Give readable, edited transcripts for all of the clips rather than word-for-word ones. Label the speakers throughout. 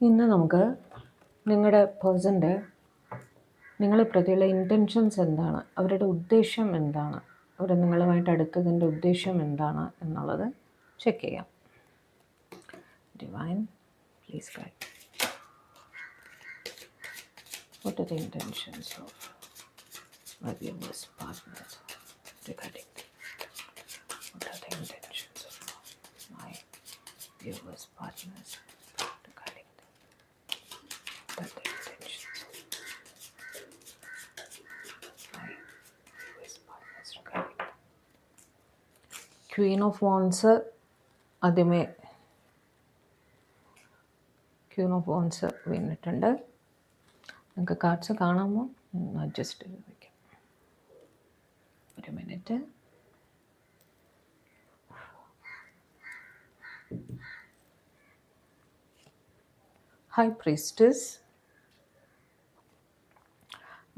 Speaker 1: ഇന്ന് നമുക്ക് നിങ്ങളുടെ പേഴ്സൻ്റെ നിങ്ങളെ പ്രതിയുള്ള ഇൻറ്റൻഷൻസ് എന്താണ്, അവരുടെ ഉദ്ദേശം എന്താണ്, അവർ നിങ്ങളുമായിട്ട് അടുത്തതിൻ്റെ ഉദ്ദേശം എന്താണ് എന്നുള്ളത് ചെക്ക് ചെയ്യാം. Divine please guide. What are the intentions of my viewers partners regarding the, what are the intentions of my viewers partners regarding the, what are the intentions of my viewers partners regarding the. Queen of Wands ആദ്യമേ queen of wands വീണിട്ടുണ്ട്. നിങ്ങൾക്ക് cards കാണാമോ? Adjust ചെയ്ത് വയ്ക്കാം. ഒരു minute. High priestess,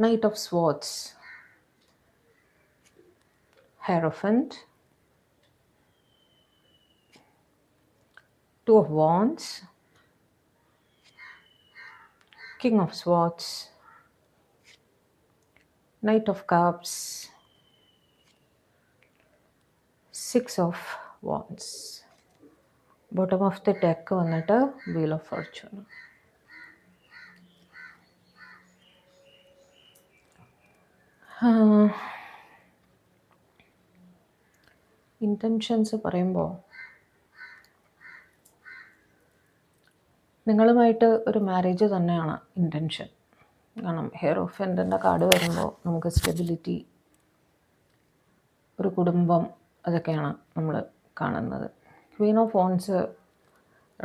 Speaker 1: knight of swords, hierophant, two of wands, King of Swords, Knight of Cups, Six of Wands. Bottom of the deck വന്നിട്ട് Wheel of Fortune. Intentions പറയുമ്പോൾ നിങ്ങളുമായിട്ട് ഒരു മാരേജ് തന്നെയാണ് ഇൻറ്റൻഷൻ. കാരണം ഹെയറോഫൻറ്റിൻ്റെ കാർഡ് വരുമ്പോൾ നമുക്ക് സ്റ്റെബിലിറ്റി, ഒരു കുടുംബം, അതൊക്കെയാണ് നമ്മൾ കാണുന്നത്. ക്വീൻ ഓഫ് വോൺസ്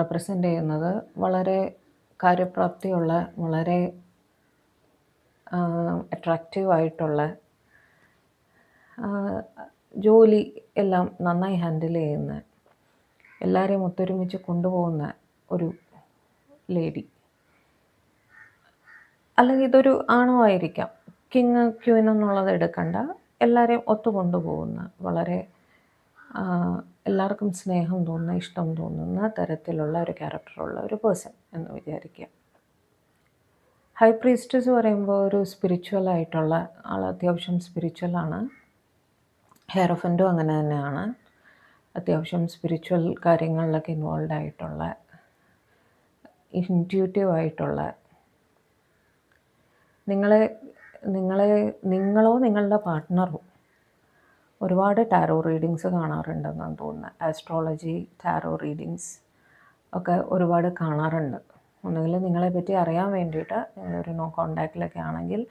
Speaker 1: റെപ്രസെൻ്റ് ചെയ്യുന്നത് വളരെ കാര്യപ്രാപ്തിയുള്ള, വളരെ അട്രാക്റ്റീവായിട്ടുള്ള, ജോലി എല്ലാം നന്നായി ഹാൻഡിൽ ചെയ്യുന്ന, എല്ലാവരെയും ഒത്തൊരുമിച്ച് കൊണ്ടുപോകുന്ന ഒരു ലേഡി. അല്ലെങ്കിൽ ഇതൊരു ആണോ ആയിരിക്കാം. കിങ് ക്വീൻ എന്നുള്ളത് എടുക്കണ്ട, എല്ലാവരെയും ഒത്തുകൊണ്ടുപോകുന്ന, വളരെ എല്ലാവർക്കും സ്നേഹം തോന്നുന്ന, ഇഷ്ടം തോന്നുന്ന തരത്തിലുള്ള ഒരു ക്യാരക്ടറുള്ള ഒരു പേഴ്സൺ എന്ന് വിചാരിക്കുക. ഹൈ പ്രീസ്റ്റസ് പറയുമ്പോൾ ഒരു സ്പിരിച്വൽ ആയിട്ടുള്ള ആൾ, അത്യാവശ്യം സ്പിരിച്വലാണ്. ഹെയറോഫൻറ്റും അങ്ങനെ തന്നെയാണ്, അത്യാവശ്യം സ്പിരിച്വൽ കാര്യങ്ങളിലൊക്കെ ഇൻവോൾവ് ആയിട്ടുള്ള, ഇൻറ്റ്യൂട്ടീവ് ആയിട്ടുള്ള, നിങ്ങളോ നിങ്ങളുടെ പാർട്ട്ണറോ ഒരുപാട് ടാരോ റീഡിങ്സ് കാണാറുണ്ടെന്നാണ് തോന്നുന്നത്. ആസ്ട്രോളജി, ടാരോ റീഡിങ്സ് ഒക്കെ ഒരുപാട് കാണാറുണ്ട്. ഒന്നുകിൽ നിങ്ങളെപ്പറ്റി അറിയാൻ വേണ്ടിയിട്ട്, നിങ്ങളൊരു നോ കോണ്ടാക്റ്റിലൊക്കെ ആണെങ്കിൽ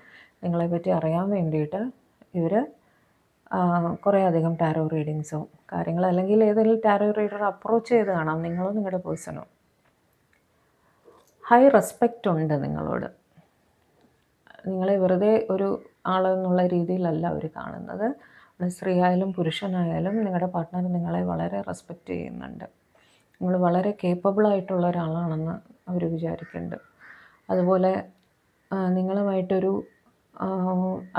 Speaker 1: നിങ്ങളെപ്പറ്റി അറിയാൻ വേണ്ടിയിട്ട് ഇവർ കുറേ അധികം ടാരോ റീഡിങ്സും കാര്യങ്ങൾ, അല്ലെങ്കിൽ ഏതെങ്കിലും ടാരോ റീഡർ അപ്രോച്ച് ചെയ്ത് കാണാം, നിങ്ങളോ നിങ്ങളുടെ പേഴ്സണോ. ഹൈ റെസ്പെക്റ്റ് ഉണ്ട് നിങ്ങളോട്. നിങ്ങളെ വെറുതെ ഒരു ആളെന്നുള്ള രീതിയിലല്ല അവർ കാണുന്നത്. സ്ത്രീ ആയാലും പുരുഷനായാലും നിങ്ങളുടെ പാർട്ട്ണർ നിങ്ങളെ വളരെ റെസ്പെക്റ്റ് ചെയ്യുന്നുണ്ട്. നിങ്ങൾ വളരെ കേപ്പബിളായിട്ടുള്ള ഒരാളാണെന്ന് അവർ വിചാരിക്കുന്നുണ്ട്. അതുപോലെ നിങ്ങളുമായിട്ടൊരു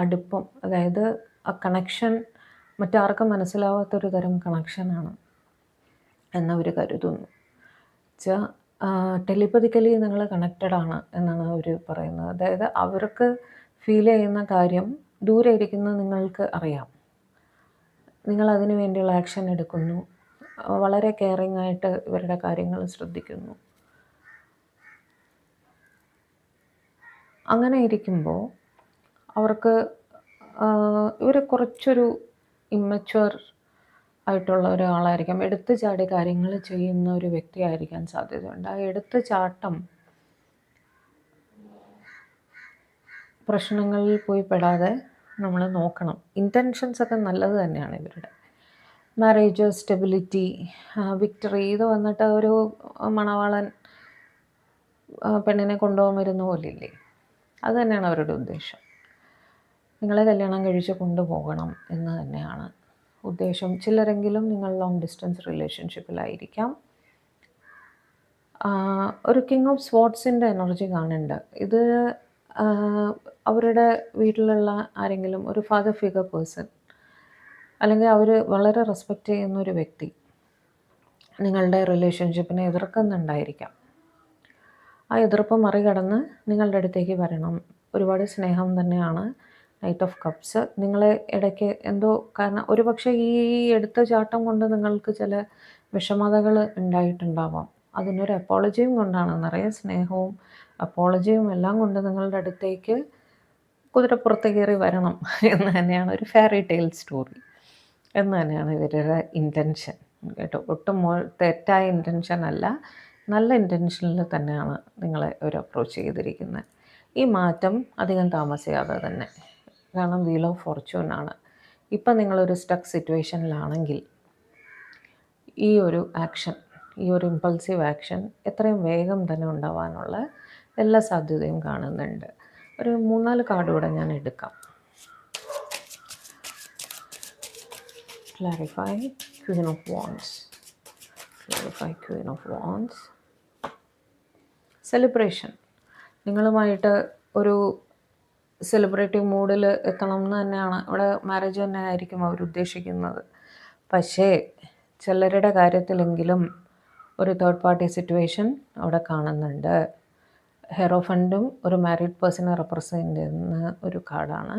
Speaker 1: അടുപ്പം, അതായത് ആ കണക്ഷൻ മറ്റാർക്കും മനസ്സിലാവാത്തൊരു തരം കണക്ഷനാണ് എന്നവർ കരുതുന്നു. വെച്ചാൽ ടെലിപ്പതിക്കലി നിങ്ങൾ കണക്റ്റഡാണ് എന്നാണ് അവർ പറയുന്നത്. അതായത് അവർക്ക് ഫീൽ ചെയ്യുന്ന കാര്യം ദൂരെ ഇരിക്കുന്ന നിങ്ങൾക്ക് അറിയാം. നിങ്ങളതിനു വേണ്ടിയുള്ള ആക്ഷൻ എടുക്കുന്നു, വളരെ കെയറിങ് ആയിട്ട് ഇവരുടെ കാര്യങ്ങൾ ശ്രദ്ധിക്കുന്നു. അങ്ങനെ ഇരിക്കുമ്പോൾ അവർക്ക് ഇവർ കുറച്ചൊരു ഇമ്മച്വർ ആയിട്ടുള്ള ഒരാളായിരിക്കാം. എടുത്തു ചാടി കാര്യങ്ങൾ ചെയ്യുന്ന ഒരു വ്യക്തിയായിരിക്കാൻ സാധ്യതയുണ്ട്. ആ എടുത്തു ചാട്ടം പ്രശ്നങ്ങളിൽ പോയി പെടാതെ നമ്മൾ നോക്കണം. ഇൻറ്റൻഷൻസ് ഒക്കെ നല്ലത് തന്നെയാണ് ഇവരുടെ. മാരേജ്, സ്റ്റെബിലിറ്റി, വിക്ടറി, ഇത് വന്നിട്ട് ഒരു മണവാളൻ പെണ്ണിനെ കൊണ്ടുപോകാൻ വരുന്ന പോലില്ലേ, അത് തന്നെയാണ് അവരുടെ ഉദ്ദേശം. നിങ്ങളെ കല്യാണം കഴിച്ച് കൊണ്ടുപോകണം എന്ന് തന്നെയാണ് ഉദ്ദേശം. ചിലരെങ്കിലും നിങ്ങൾ ലോങ് ഡിസ്റ്റൻസ് റിലേഷൻഷിപ്പിലായിരിക്കാം. ഒരു കിങ് ഓഫ് സ്വാർഡ്സിൻ്റെ എനർജി കാണുന്നുണ്ട്. ഇത് അവരുടെ വീട്ടിലുള്ള ആരെങ്കിലും ഒരു ഫാദർ ഫിഗർ പേഴ്സൺ, അല്ലെങ്കിൽ അവർ വളരെ റെസ്പെക്റ്റ് ചെയ്യുന്ന ഒരു വ്യക്തി നിങ്ങളുടെ റിലേഷൻഷിപ്പിനെ എതിർക്കുന്നുണ്ടായിരിക്കാം. ആ എതിർപ്പ് മറികടന്ന് നിങ്ങളുടെ അടുത്തേക്ക് വരണം. ഒരുപാട് സ്നേഹം തന്നെയാണ്. നൈറ്റ് ഓഫ് കപ്സ് നിങ്ങളെ ഇടയ്ക്ക് എന്തോ കാരണം ഒരുപക്ഷെ ഈ എടുത്തുചാട്ടം കൊണ്ട് നിങ്ങൾക്ക് ചില വിഷമതകൾ ഉണ്ടായിട്ടുണ്ടാവാം. അതിനൊരു അപ്പോളജിയും കൊണ്ടാണ്, നിറയെ സ്നേഹവും അപ്പോളജിയും എല്ലാം കൊണ്ട് നിങ്ങളുടെ അടുത്തേക്ക് കുതിരപ്പുറത്ത് കയറി വരണം എന്ന് തന്നെയാണ് ഒരു ഫെയറി ടെയിൽ സ്റ്റോറി എന്ന് തന്നെയാണ് ഇവരുടെ ഇൻറ്റൻഷൻ കേട്ടോ. ഒട്ടും തെറ്റായ ഇൻറ്റൻഷൻ അല്ല, നല്ല ഇൻറ്റൻഷനിൽ തന്നെയാണ് നിങ്ങളെ ഒരു അപ്രോച്ച് ചെയ്തിരിക്കുന്നത്. ഈ മാറ്റം അധികം താമസിയാതെ തന്നെ, കാരണം വീൽ ഓഫ് ഫോർച്യൂണാണ്. ഇപ്പം നിങ്ങളൊരു സ്റ്റക്ക് സിറ്റുവേഷനിലാണെങ്കിൽ ഈ ഒരു ആക്ഷൻ, ഈ ഒരു ഇമ്പൾസീവ് ആക്ഷൻ എത്രയും വേഗം തന്നെ ഉണ്ടാവാനുള്ള എല്ലാ സാധ്യതയും കാണുന്നുണ്ട്. ഒരു 3-4 കാർഡ് കൂടെ ഞാൻ എടുക്കാം. Clarify Queen of wands, clarify Queen of wands. Celebration, നിങ്ങളുമായിട്ട് ഒരു സെലിബ്രേറ്റീവ് മൂഡിൽ എത്തണം എന്ന് തന്നെയാണ് ഇവിടെ. മാരേജ് തന്നെ ആയിരിക്കും അവർ ഉദ്ദേശിക്കുന്നത്. പക്ഷേ ചിലരുടെ കാര്യത്തിലെങ്കിലും ഒരു തേർഡ് പാർട്ടി സിറ്റുവേഷൻ അവിടെ കാണുന്നുണ്ട്. ഹെറോഫണ്ടും ഒരു മാരീഡ് പേഴ്സണെ റെപ്രസെൻ്റ് ചെയ്യുന്ന ഒരു കാർഡാണ്.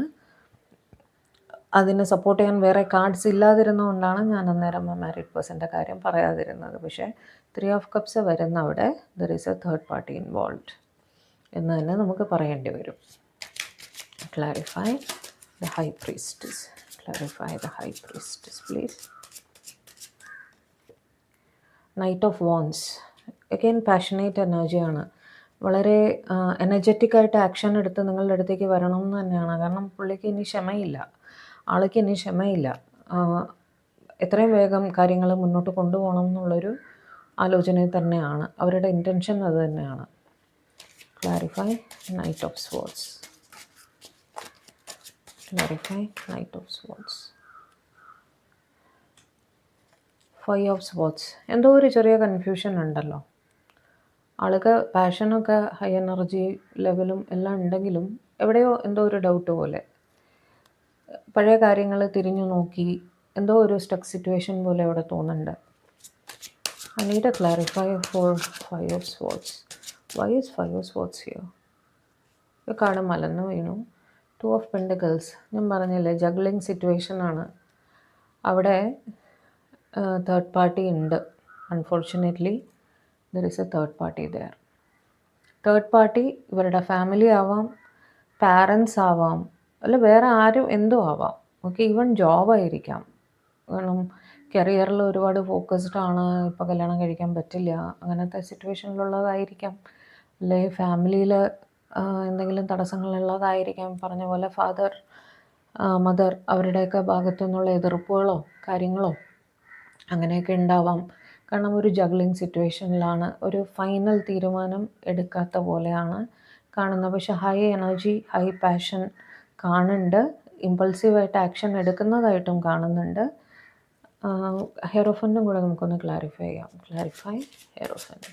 Speaker 1: അതിനെ സപ്പോർട്ട് ചെയ്യാൻ വേറെ കാർഡ്സ് ഇല്ലാതിരുന്നതുകൊണ്ടാണ് ഞാൻ അന്നേരം മാരീഡ് പേഴ്സൻ്റെ കാര്യം പറയാതിരുന്നത്. പക്ഷേ 3 ഓഫ് കപ്സ് വരുന്ന അവിടെ there is a third party involved എന്ന് തന്നെ നമുക്ക് പറയേണ്ടി വരും. Clarify the high priestess, clarify the high priestess please. Knight of wands, again passionate എനർജിയാണ്. വളരെ എനർജറ്റിക്കായിട്ട് ആക്ഷൻ എടുത്ത് നിങ്ങളുടെ അടുത്തേക്ക് വരണം എന്ന് തന്നെയാണ്. കാരണം പുള്ളിക്ക് ഇനി ക്ഷമയില്ല, ആൾക്ക് ഇനി ക്ഷമയില്ല. എത്രയും വേഗം കാര്യങ്ങൾ മുന്നോട്ട് കൊണ്ടുപോകണം എന്നുള്ളൊരു ആലോചനയിൽ തന്നെയാണ്. അവരുടെ ഇൻറ്റൻഷൻ അത് തന്നെയാണ്. Clarify knight of swords, clarify knight of swords. 5 of swords, എന്തോ ഒരു ചെറിയ കൺഫ്യൂഷൻ ഉണ്ടല്ലോ. ആൾക്ക് പാഷനൊക്കെ ഹൈ എനർജി ലെവലും എല്ലാം ഉണ്ടെങ്കിലും എവിടെയോ എന്തോ ഒരു ഡൗട്ട് പോലെ, പഴയ കാര്യങ്ങൾ തിരിഞ്ഞു നോക്കി എന്തോ ഒരു സ്റ്റക്ക് സിറ്റുവേഷൻ പോലെ അവിടെ തോന്നുന്നുണ്ട്. I need a clarifier for 5 of swords. Why is 5 of swords here? ഈ കാർഡ് മലന്ന് വീണു. 2 of pentacles, ഞാൻ പറഞ്ഞില്ലേ ജഗ്ലിംഗ് സിറ്റുവേഷനാണ്. അവിടെ തേർഡ് പാർട്ടി ഉണ്ട്. Unfortunately there is a third party there. Third party ഇവരുടെ ഫാമിലി ആവാം, പാരൻസ് ആവാം, അല്ല വേറെ ആരും എന്തോ ആവാം. ഓക്കെ, ഈവൻ ജോബായിരിക്കാം. കാരണം കരിയറിൽ ഒരുപാട് ഫോക്കസ്ഡ് ആണ്, ഇപ്പോൾ കല്യാണം കഴിക്കാൻ പറ്റില്ല, അങ്ങനത്തെ സിറ്റുവേഷനിലുള്ളതായിരിക്കാം. അല്ലെ ഫാമിലിയിൽ എന്തെങ്കിലും തടസ്സങ്ങളുള്ളതായിരിക്കാം. പറഞ്ഞ പോലെ ഫാദർ, മദർ, അവരുടെയൊക്കെ ഭാഗത്തു നിന്നുള്ള എതിർപ്പുകളോ കാര്യങ്ങളോ അങ്ങനെയൊക്കെ ഉണ്ടാവാം. കാരണം ഒരു ജഗ്ലിംഗ് സിറ്റുവേഷനിലാണ്, ഒരു ഫൈനൽ തീരുമാനം എടുക്കാത്ത പോലെയാണ് കാണുന്നത്. പക്ഷെ ഹൈ എനർജി, ഹൈ പാഷൻ കാണുന്നുണ്ട്. ഇമ്പൾസീവായിട്ട് ആക്ഷൻ എടുക്കുന്നതായിട്ടും കാണുന്നുണ്ട്. ഹെറോഫണ്ടും കൂടെ നമുക്കൊന്ന് ക്ലാരിഫൈ ചെയ്യാം. Clarify hierophant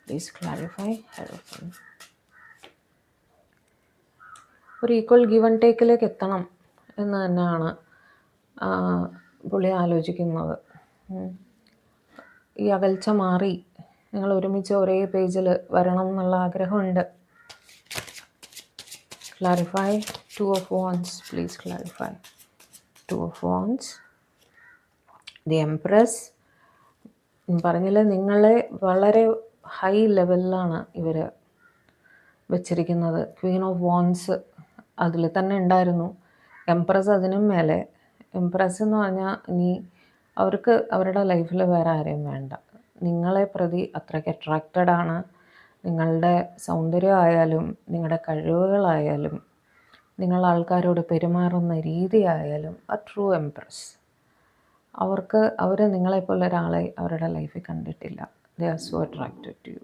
Speaker 1: please, clarify hierophant. ഒരു ഈക്വൽ ഗിവ് ആൻഡ് ടേക്കിലേക്ക് എത്തണം എന്ന് തന്നെയാണ് പുള്ളി ആലോചിക്കുന്നത്. ഈ അകൽച്ച മാറി നിങ്ങൾ ഒരുമിച്ച് ഒരേ പേജിൽ വരണം എന്നുള്ള ആഗ്രഹമുണ്ട്. Clarify 2 of wands please, clarify 2 of wands. The empress, പറഞ്ഞില്ല നിങ്ങളെ വളരെ ഹൈ ലെവലിലാണ് ഇവർ വെച്ചിരിക്കുന്നത്. ക്വീൻ ഓഫ് വാൻഡ്സ് അതിൽ തന്നെ ഉണ്ടായിരുന്നു, എംപ്രസ് അതിനും മേലെ. എംപ്രസ് എന്ന് പറഞ്ഞാൽ ഇനി അവർക്ക് അവരുടെ ലൈഫിൽ വേറെ ആരെയും വേണ്ട. നിങ്ങളെ പ്രതി അത്രയ്ക്ക് അട്രാക്റ്റഡ് ആണ്. നിങ്ങളുടെ സൗന്ദര്യമായാലും നിങ്ങളുടെ കഴിവുകളായാലും നിങ്ങൾ ആൾക്കാരോട് പെരുമാറുന്ന രീതിയായാലും ആ ട്രൂ എംപ്രസ്. അവർ നിങ്ങളെപ്പോലെ ഒരാളെ അവരുടെ ലൈഫിൽ കണ്ടിട്ടില്ല. They are so attracted to you.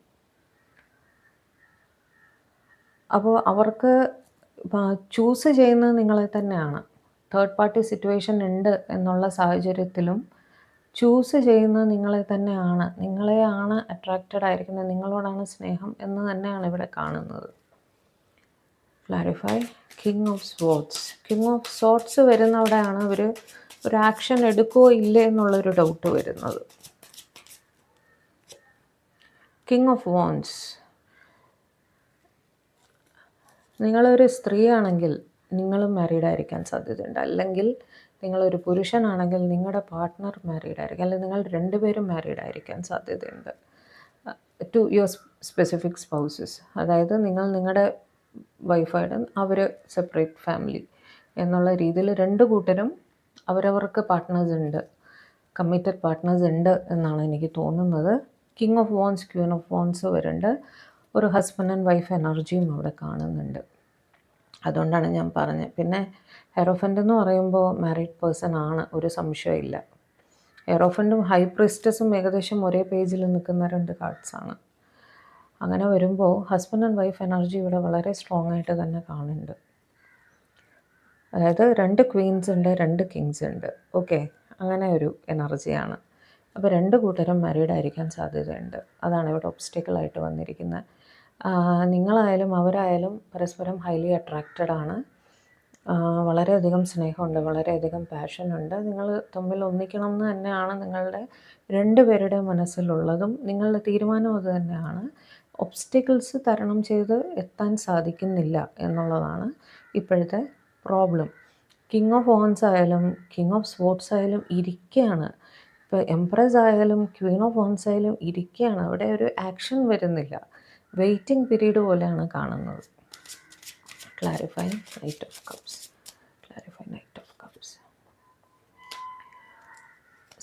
Speaker 1: അപ്പോൾ അവർക്ക് ചൂസ് ചെയ്യുന്നത് നിങ്ങളെ തന്നെയാണ്. തേർഡ് പാർട്ടി സിറ്റുവേഷൻ ഉണ്ട് എന്നുള്ള സാഹചര്യത്തിലും ചൂസ് ചെയ്യുന്നത് നിങ്ങളെ തന്നെയാണ്. നിങ്ങളെയാണ് അട്രാക്റ്റഡ് ആയിരിക്കുന്നത്, നിങ്ങളോടാണ് സ്നേഹം എന്ന് തന്നെയാണ് ഇവിടെ കാണുന്നത്. Clarify king of swords. King of swords വരുന്നവിടെയാണ് അവർ ഒരു ആക്ഷൻ എടുക്കുമോ ഇല്ലേ എന്നുള്ളൊരു ഡൗട്ട് വരുന്നത്. കിങ് ഓഫ് വാൻഡ്സ്, നിങ്ങളൊരു സ്ത്രീയാണെങ്കിൽ നിങ്ങളും മാരീഡ് ആയിരിക്കാൻ സാധ്യതയുണ്ട്. അല്ലെങ്കിൽ നിങ്ങളൊരു പുരുഷനാണെങ്കിൽ നിങ്ങളുടെ പാർട്ട്ണർ മാരീഡ് ആയിരിക്കും, അല്ലെങ്കിൽ നിങ്ങൾ രണ്ടുപേരും മാരീഡ് ആയിരിക്കാൻ സാധ്യതയുണ്ട്. ടു യുവർ സ്പെസിഫിക് സ്പൗസസ്, അതായത് നിങ്ങൾ നിങ്ങളുടെ വൈഫായിട്ട് അവർ സെപ്പറേറ്റ് ഫാമിലി എന്നുള്ള രീതിയിൽ രണ്ട് കൂട്ടരും അവരവർക്ക് പാർട്ട്നേഴ്സ് ഉണ്ട്, കമ്മിറ്റഡ് പാർട്ട്നേഴ്സ് ഉണ്ട് എന്നാണ് എനിക്ക് തോന്നുന്നത്. King of wands, Queen of വോൺസ് വരുന്നുണ്ട്. ഒരു ഹസ്ബൻഡ് ആൻഡ് വൈഫ് എനർജിയും അവിടെ കാണുന്നുണ്ട്. അതുകൊണ്ടാണ് ഞാൻ പറഞ്ഞത്. പിന്നെ ഹെറോഫൻ്റ് എന്ന് പറയുമ്പോൾ മാരീഡ് പേഴ്സൺ ആണ്, ഒരു സംശയമില്ല. ഹെറോഫൻറ്റും ഹൈ പ്രിസ്റ്റസും ഏകദേശം ഒരേ പേജിൽ നിൽക്കുന്ന രണ്ട് കാർഡ്സാണ്. അങ്ങനെ വരുമ്പോൾ ഹസ്ബൻഡ് ആൻഡ് വൈഫ് എനർജി ഇവിടെ വളരെ സ്ട്രോങ് ആയിട്ട് തന്നെ കാണുന്നുണ്ട്. അതായത് രണ്ട് ക്വീൻസ് ഉണ്ട്, രണ്ട് കിങ്സ് ഉണ്ട്. ഓക്കെ, അങ്ങനെ ഒരു എനർജിയാണ്. അപ്പോൾ രണ്ട് കൂട്ടരും മാരീഡ് ആയിരിക്കാൻ സാധ്യതയുണ്ട്. അതാണ് ഇവിടെ ഒബ്സ്റ്റക്കിളായിട്ട് വന്നിരിക്കുന്നത്. നിങ്ങളായാലും അവരായാലും പരസ്പരം ഹൈലി അട്രാക്റ്റഡ് ആണ്. വളരെയധികം സ്നേഹമുണ്ട്, വളരെയധികം പാഷനുണ്ട്. നിങ്ങൾ തമ്മിൽ ഒന്നിക്കണം എന്ന് തന്നെയാണ് നിങ്ങളുടെ രണ്ടുപേരുടെ മനസ്സിലുള്ളതും. നിങ്ങളുടെ തീരുമാനം അത് തന്നെയാണ്. ഒബ്സ്റ്റക്കിൾസ് തരണം ചെയ്ത് എത്താൻ സാധിക്കുന്നില്ല എന്നുള്ളതാണ് ഇപ്പോഴത്തെ പ്രോബ്ലം. കിങ് ഓഫ് വോൺസ് ആയാലും കിങ് ഓഫ് സ്വോർഡ്സ് ആയാലും ഇരിക്കുകയാണ്. ഇപ്പോൾ എംപ്രസ് ആയാലും ക്വീൻ ഓഫ് വോൺസ് ആയാലും ഇരിക്കുകയാണ്. അവിടെ ഒരു ആക്ഷൻ വരുന്നില്ല, വെയിറ്റിംഗ് പീരീഡ് പോലെയാണ് കാണുന്നത്. Clarify knight of cups, clarify knight of cups.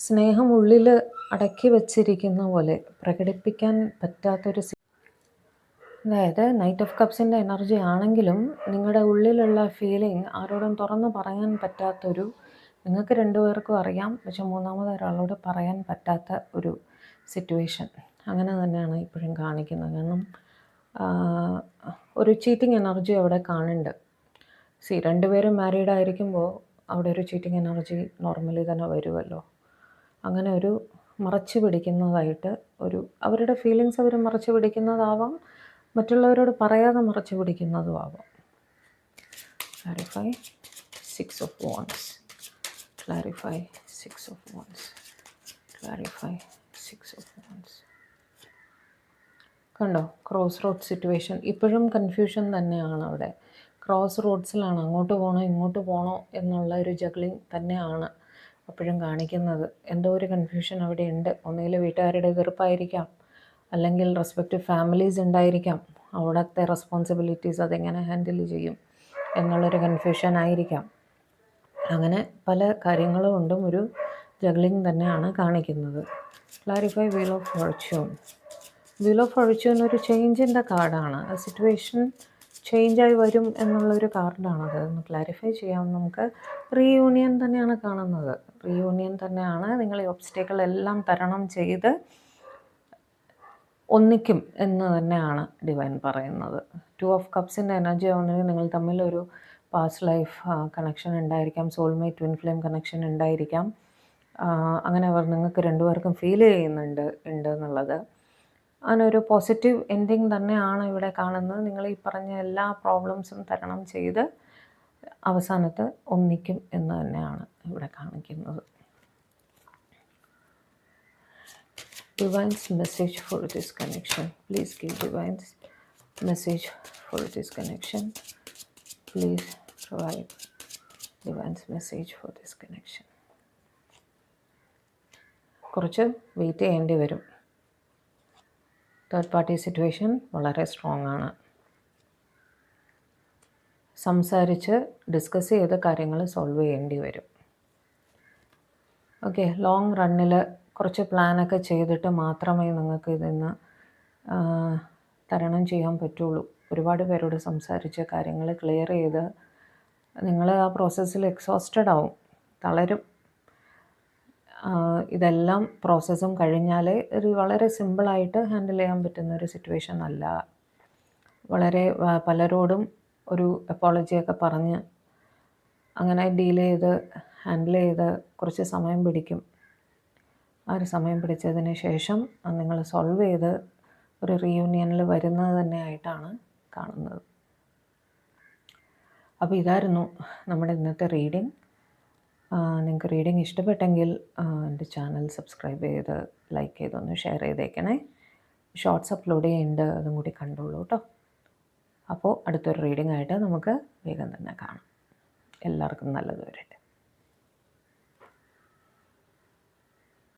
Speaker 1: സ്നേഹം ഉള്ളിൽ അടക്കി വച്ചിരിക്കുന്ന പോലെ പ്രകടിപ്പിക്കാൻ പറ്റാത്തൊരു, അതായത് നൈറ്റ് ഓഫ് കപ്സിൻ്റെ എനർജി ആണെങ്കിലും നിങ്ങളുടെ ഉള്ളിലുള്ള ഫീലിംഗ് ആരോടും തുറന്ന് പറയാൻ പറ്റാത്തൊരു, നിങ്ങൾക്ക് രണ്ടുപേർക്കും അറിയാം, പക്ഷെ മൂന്നാമതൊരാളോട് പറയാൻ പറ്റാത്ത ഒരു സിറ്റുവേഷൻ അങ്ങനെ തന്നെയാണ് ഇപ്പോഴും കാണിക്കുന്നത്. കാരണം ഒരു ചീറ്റിംഗ് എനർജി അവിടെ കാണുന്നുണ്ട്. രണ്ടുപേരും മാരീഡ് ആയിരിക്കുമ്പോൾ അവിടെ ഒരു ചീറ്റിംഗ് എനർജി നോർമലി തന്നെ വരുമല്ലോ. അങ്ങനെ ഒരു മറച്ചു പിടിക്കുന്നതായിട്ട്, ഒരു അവരുടെ ഫീലിങ്സ് അവർ മറച്ചു പിടിക്കുന്നതാവാം, മറ്റുള്ളവരോട് പറയാതെ മറച്ചു പിടിക്കുന്നതും ആവാം. Clarify six of wands, clarify six of wands, clarify six of wands. കണ്ടോ, ക്രോസ് റോഡ് സിറ്റുവേഷൻ. ഇപ്പോഴും കൺഫ്യൂഷൻ തന്നെയാണ് അവിടെ. ക്രോസ് റോഡ്സിലാണ്, അങ്ങോട്ട് പോകണോ ഇങ്ങോട്ട് പോകണോ എന്നുള്ള ഒരു ജഗ്ലിങ് തന്നെയാണ് അപ്പോഴും കാണിക്കുന്നത്. എന്തോ ഒരു കൺഫ്യൂഷൻ അവിടെ ഉണ്ട്. ഒന്നുകിൽ വീട്ടുകാരുടെ എതിർപ്പായിരിക്കാം, അല്ലെങ്കിൽ റെസ്പെക്റ്റീവ് ഫാമിലീസ് ഉണ്ടായിരിക്കാം, അവിടുത്തെ റെസ്പോൺസിബിലിറ്റീസ് അതെങ്ങനെ ഹാൻഡിൽ ചെയ്യും എന്നുള്ളൊരു കൺഫ്യൂഷൻ ആയിരിക്കാം. അങ്ങനെ പല കാര്യങ്ങളും കൊണ്ടും ഒരു ജഗ്ലിങ് തന്നെയാണ് കാണിക്കുന്നത്. Clarify wheel of Fortune. Wheel of Fortune ഒരു ചേഞ്ചിൻ്റെ കാർഡാണ്. ആ സിറ്റുവേഷൻ ചേഞ്ചായി വരും എന്നുള്ളൊരു കാർഡാണത്. ഒന്ന് ക്ലാരിഫൈ ചെയ്യാം നമുക്ക്. റീയൂണിയൻ തന്നെയാണ് കാണുന്നത്. റീയൂണിയൻ തന്നെയാണ്. നിങ്ങൾ ഈ ഒബ്സ്റ്റക്കിൾ എല്ലാം തരണം ചെയ്ത് ഒന്നിക്കും എന്ന് തന്നെയാണ് ഡിവൈൻ പറയുന്നത്. ടു ഓഫ് കപ്സിൻ്റെ എനർജി ആവുന്നെങ്കിൽ നിങ്ങൾ തമ്മിലൊരു പാസ്റ്റ് ലൈഫ് കണക്ഷൻ ഉണ്ടായിരിക്കാം, സോൾമേറ്റ് ട്വിൻ ഫ്ലെയിം കണക്ഷൻ ഉണ്ടായിരിക്കാം. അങ്ങനെ നിങ്ങൾക്ക് രണ്ടുപേർക്കും ഫീൽ ചെയ്യുന്നുണ്ട് എന്നുള്ളത്. അങ്ങനെ ഒരു പോസിറ്റീവ് എൻഡിങ് തന്നെയാണ് ഇവിടെ കാണുന്നത്. നിങ്ങൾ ഈ പറഞ്ഞ എല്ലാ പ്രോബ്ലംസും തരണം ചെയ്ത് അവസാനത്ത് ഒന്നിക്കും എന്ന് തന്നെയാണ് ഇവിടെ കാണിക്കുന്നത്. Divine's message for this connection. Please give Divine's message for this connection. Please provide Divine's message for this connection. കുറച്ച് വെയിറ്റ് ചെയ്യേണ്ടി വരും. തേർഡ് പാർട്ടി സിറ്റുവേഷൻ വളരെ സ്ട്രോങ് ആണ്. സംസാരിച്ച് ഡിസ്കസ് ചെയ്ത കാര്യങ്ങൾ സോൾവ് ചെയ്യേണ്ടി വരും. ഓക്കെ, ലോങ് റണ്ണിൽ കുറച്ച് പ്ലാനൊക്കെ ചെയ്തിട്ട് മാത്രമേ നിങ്ങൾക്ക് ഇതിന്ന് തരണം ചെയ്യാൻ പറ്റുള്ളൂ. ഒരുപാട് പേരോട് സംസാരിച്ച് കാര്യങ്ങൾ ക്ലിയർ ചെയ്ത് നിങ്ങൾ ആ പ്രോസസ്സിൽ എക്സോസ്റ്റഡ് ആവും, തളരും. ഇതെല്ലാം പ്രോസസ്സും കഴിഞ്ഞാലേ ഒരു വളരെ സിമ്പിളായിട്ട് ഹാൻഡിൽ ചെയ്യാൻ പറ്റുന്ന ഒരു സിറ്റുവേഷൻ അല്ല. വളരെ പലരോടും ഒരു അപ്പോളജിയൊക്കെ പറഞ്ഞ് അങ്ങനെ ഡീൽ ചെയ്ത് ഹാൻഡിൽ ചെയ്ത് കുറച്ച് സമയം പിടിക്കും. ആ ഒരു സമയം പിടിച്ചതിന് ശേഷം നിങ്ങൾ സോൾവ് ചെയ്ത് ഒരു റീയൂണിയനിൽ വരുന്നത് തന്നെയായിട്ടാണ് കാണുന്നത്. അപ്പോൾ ഇതായിരുന്നു നമ്മുടെ ഇന്നത്തെ റീഡിംഗ്. നിങ്ങൾക്ക് റീഡിംഗ് ഇഷ്ടപ്പെട്ടെങ്കിൽ എൻ്റെ ചാനൽ സബ്സ്ക്രൈബ് ചെയ്ത് ലൈക്ക് ചെയ്തൊന്ന് ഷെയർ ചെയ്തേക്കണേ. ഷോർട്സ് അപ്ലോഡ് ചെയ്യുന്നുണ്ട്, അതും കൂടി കണ്ടോളൂ കേട്ടോ. അപ്പോൾ അടുത്തൊരു റീഡിംഗ് ആയിട്ട് നമുക്ക് വേഗം തന്നെ കാണാം. എല്ലാവർക്കും നല്ലത് വരട്ടെ.